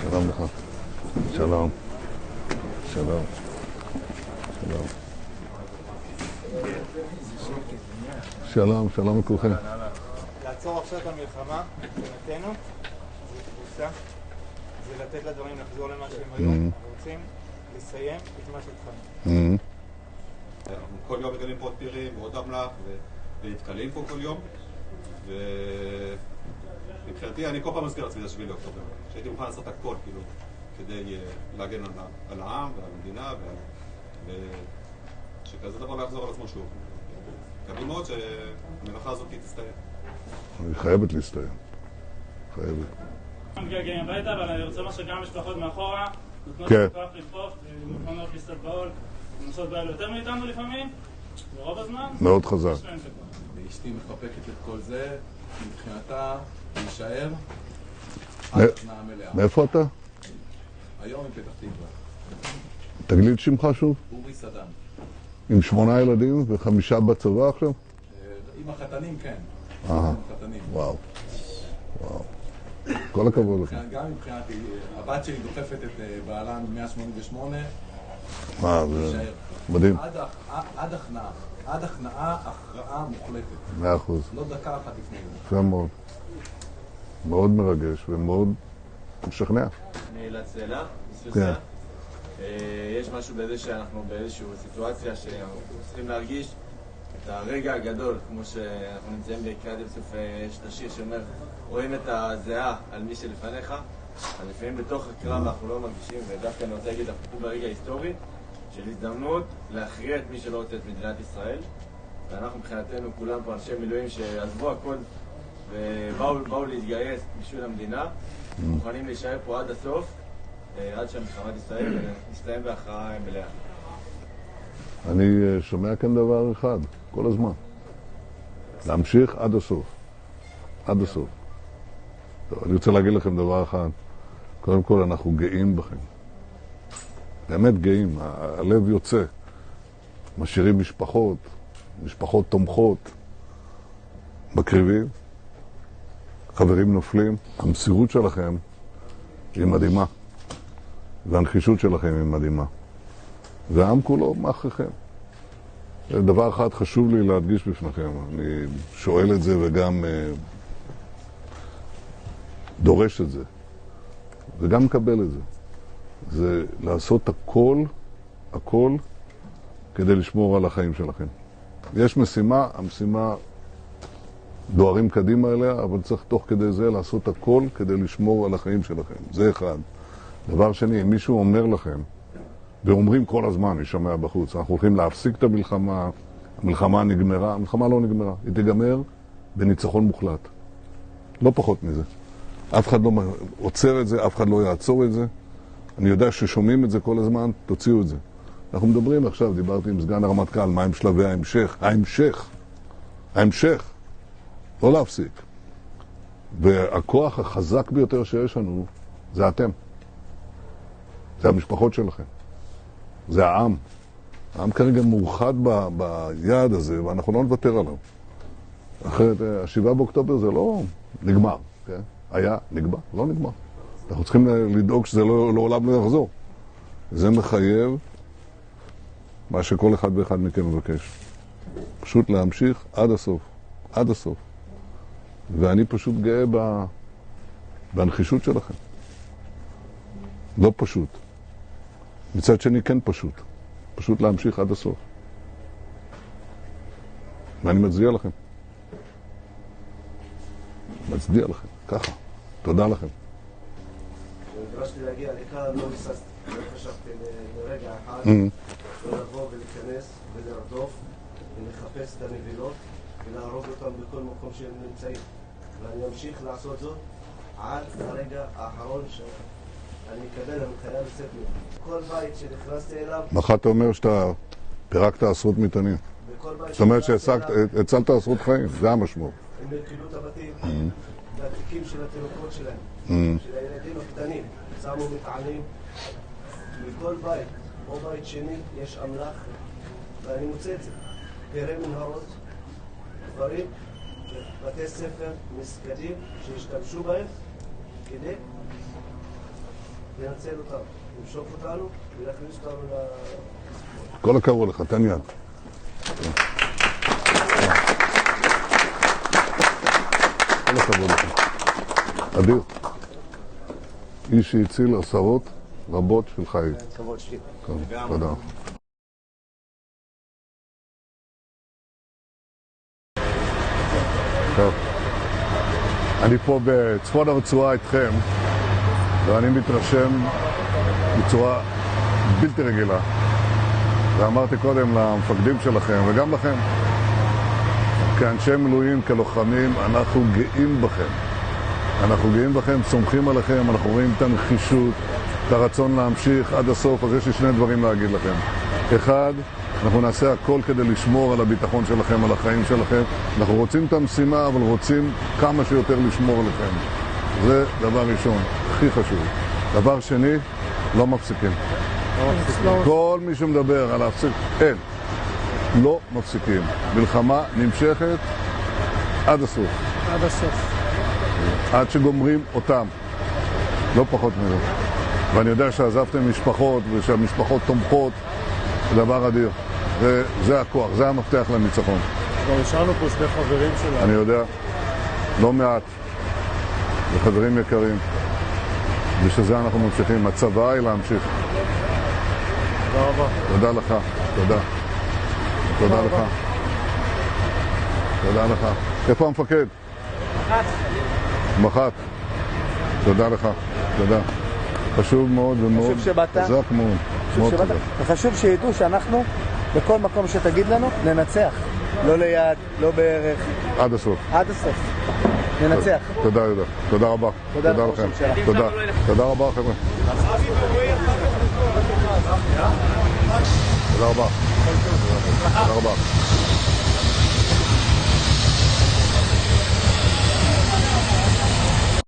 שלום לך. שלום. שלום. שלום. שלום, שלום לכולכם. לעצור עכשיו את המלחמה, מבחינתנו, זה תבוסה, זה לתת לדברים לחזור למה שהם היו, אנחנו רוצים לסיים את מה שהתחלנו. אנחנו כל יום מגלים פה עוד פירים ועוד אמל"ח ונתקלים פה כל יום, ומבחינתי אני כל פעם מזכיר לעצמי את 7 לאוקטובר, שהייתי מוכן לעשות הכל כאילו כדי להגן על העם ועל המדינה ושכזה דבר לא יחזור על עצמו שוב. מקווים מאוד שהמלאכה הזאת תסתיים. היא חייבת להסתיים. חייבת. מגעגעים הביתה, אבל אני רוצה לומר שגם משפחות מאחורה נותנות כוח לדחוף ומוכנות להסתת בעול, נוסעות בעל יותר מאיתנו לפעמים, ורוב הזמן מאוד חזק. ואשתי מחפקת את כל זה, מבחינתה להישאר עד התנאה מלאה. מאיפה אתה? היום עם פתח תקווה. תגלי את שמך שוב. אורי סדן. עם 8 ילדים ו5 בצבא עכשיו? עם החתנים כן. חתנים. וואו. וואו. כל הכבוד לכם. גם מבחינתי, הבת שלי דוחפת את בעלן 188. זה מדהים. עד הכנעה, הכרעה מוחלטת. 100%. לא דקה אחת לפני זה. יפה מאוד. מאוד מרגש ומאוד משכנע. אני אלעד סלע, מסוסה. יש משהו בזה שאנחנו באיזושהי סיטואציה שאנחנו צריכים להרגיש את הרגע הגדול, כמו שאנחנו נמצאים בקריאת ים סוף, יש את השיר שאומר רואים את הזיעה על מי שלפניך, אז לפעמים בתוך הקרב אנחנו לא מרגישים, ודווקא אני רוצה להגיד, אנחנו ברגע היסטורי של הזדמנות להכריע את מי שלא רוצה את מדינת ישראל, ואנחנו מבחינתנו כולם פה אנשי מילואים שעזבו הכל ובאו להתגייס בשביל המדינה, מוכנים להישאר פה עד הסוף, עד שהמלחמה תסתיים ונסתיים בהכרעה מלאה. אני שומע כאן דבר אחד, כל הזמן. להמשיך עד הסוף. עד הסוף. טוב, אני רוצה להגיד לכם דבר אחד. קודם כל, אנחנו גאים בכם. באמת גאים. הלב יוצא. משאירים משפחות תומכות, מקריבים, חברים נופלים. המסירות שלכם היא מדהימה. והנחישות שלכם היא מדהימה. והעם כולו מאחריכם. דבר אחד חשוב לי להדגיש בפניכם. אני שואל את זה וגם דורש את זה. וגם מקבל את זה. זה לעשות הכל כדי לשמור על החיים שלכם. יש משימה, המשימה דוהרים קדימה אליה, אבל צריך תוך כדי זה לעשות הכל כדי לשמור על החיים שלכם. זה אחד. דבר שני, אם מישהו אומר לכם, ואומרים כל הזמן, אני שומע בחוץ, אנחנו הולכים להפסיק את המלחמה, המלחמה נגמרה, המלחמה לא נגמרה, היא תיגמר בניצחון מוחלט. לא פחות מזה. אף אחד לא עוצר את זה, אף אחד לא יעצור את זה. אני יודע ששומעים את זה כל הזמן, תוציאו את זה. אנחנו מדברים עכשיו, דיברתי עם סגן הרמטכ"ל, מה עם שלבי ההמשך. לא להפסיק. והכוח החזק ביותר שיש לנו, זה אתם. זה המשפחות שלכם. זה העם. העם כרגע מאוחד ביעד הזה, ואנחנו לא נוותר עליו. אחרת, 7 באוקטובר זה לא נגמר. כן? היה, נגמר, לא נגמר. אנחנו צריכים לדאוג שזה לעולם לא יחזור. זה מחייב מה שכל אחד ואחד מכם מבקש. פשוט להמשיך עד הסוף. עד הסוף. ואני פשוט גאה בנחישות שלכם. לא פשוט. מצד שני כן פשוט. פשוט להמשיך עד הסוף. ואני מצדיע לכם. מצדיע לכם. ככה. תודה לכם. כשנדרשתי להגיע לכאן, לא היססתי. לא חשבתי לרגע אחד לא לבוא ולהיכנס ולרדוף ולחפש את הנבילות ולהרוג אותם בכל מקום שהם נמצאים. ואני אמשיך לעשות זאת עד הרגע האחרון שאני אקבל הנחיה לצאת ממנו. כל בית שנכנסתי אליו... מחר אתה אומר שאתה פירקת עשרות מטענים. זאת אומרת שהצלת עשרות חיים, זה המשמעות. הם נרקלו את הבתים, והתיקים של התינוקות שלהם, של הילדים הקטנים, שמו מטענים. מכל בית, או בית שני, יש אמל"ח, ואני מוצא את זה. פירי מנהרות, דברים, בתי ספר, מסגדים, שהשתמשו בהם כדי לנצל אותם, למשוך אותנו ולהכניס אותנו כל הכבוד לך, תן יד. כל הכבוד לך. אדיר. איש שהציל עשרות רבות של חיים. כבוד שלי. תודה. טוב. אני פה בצפון הרצועה איתכם, ואני מתרשם בצורה בלתי רגילה. ואמרתי קודם למפקדים שלכם וגם לכם, כאנשי מילואים, כלוחמים, אנחנו גאים בכם. אנחנו גאים בכם, סומכים עליכם, אנחנו רואים את הנחישות, את הרצון להמשיך עד הסוף. אז יש לי שני דברים להגיד לכם. אחד, אנחנו נעשה הכל כדי לשמור על הביטחון שלכם, על החיים שלכם. אנחנו רוצים את המשימה, אבל רוצים כמה שיותר לשמור עליכם. זה דבר ראשון, הכי חשוב. דבר שני, לא מפסיקים. כל מי שמדבר על להפסיק, אין. לא מפסיקים. מלחמה נמשכת עד הסוף. עד הסוף. עד שגומרים אותם. לא פחות מזה. ואני יודע שעזבתם משפחות ושהמשפחות תומכות, זה דבר אדיר. זה הכוח, זה המפתח לניצחון. כבר השארנו פה שני חברים שלנו. אני יודע, לא מעט. וחברים יקרים. בשביל אנחנו ממשיכים. הצבא היא להמשיך. תודה רבה. תודה לך. תודה. תודה לך. תודה לך. איפה המפקד? מח"ט. תודה לך. תודה. חשוב מאוד ומאוד. חשוב שבאת. חזק מאוד. מאוד חזק. וחשוב שידעו שאנחנו, בכל מקום שתגיד לנו, ננצח. לא ליד, לא בערך. עד הסוף. עד הסוף. ננצח. תודה יהודה. תודה רבה. תודה לכם. תודה. תודה רבה חבר'ה. תודה רבה. תודה רבה.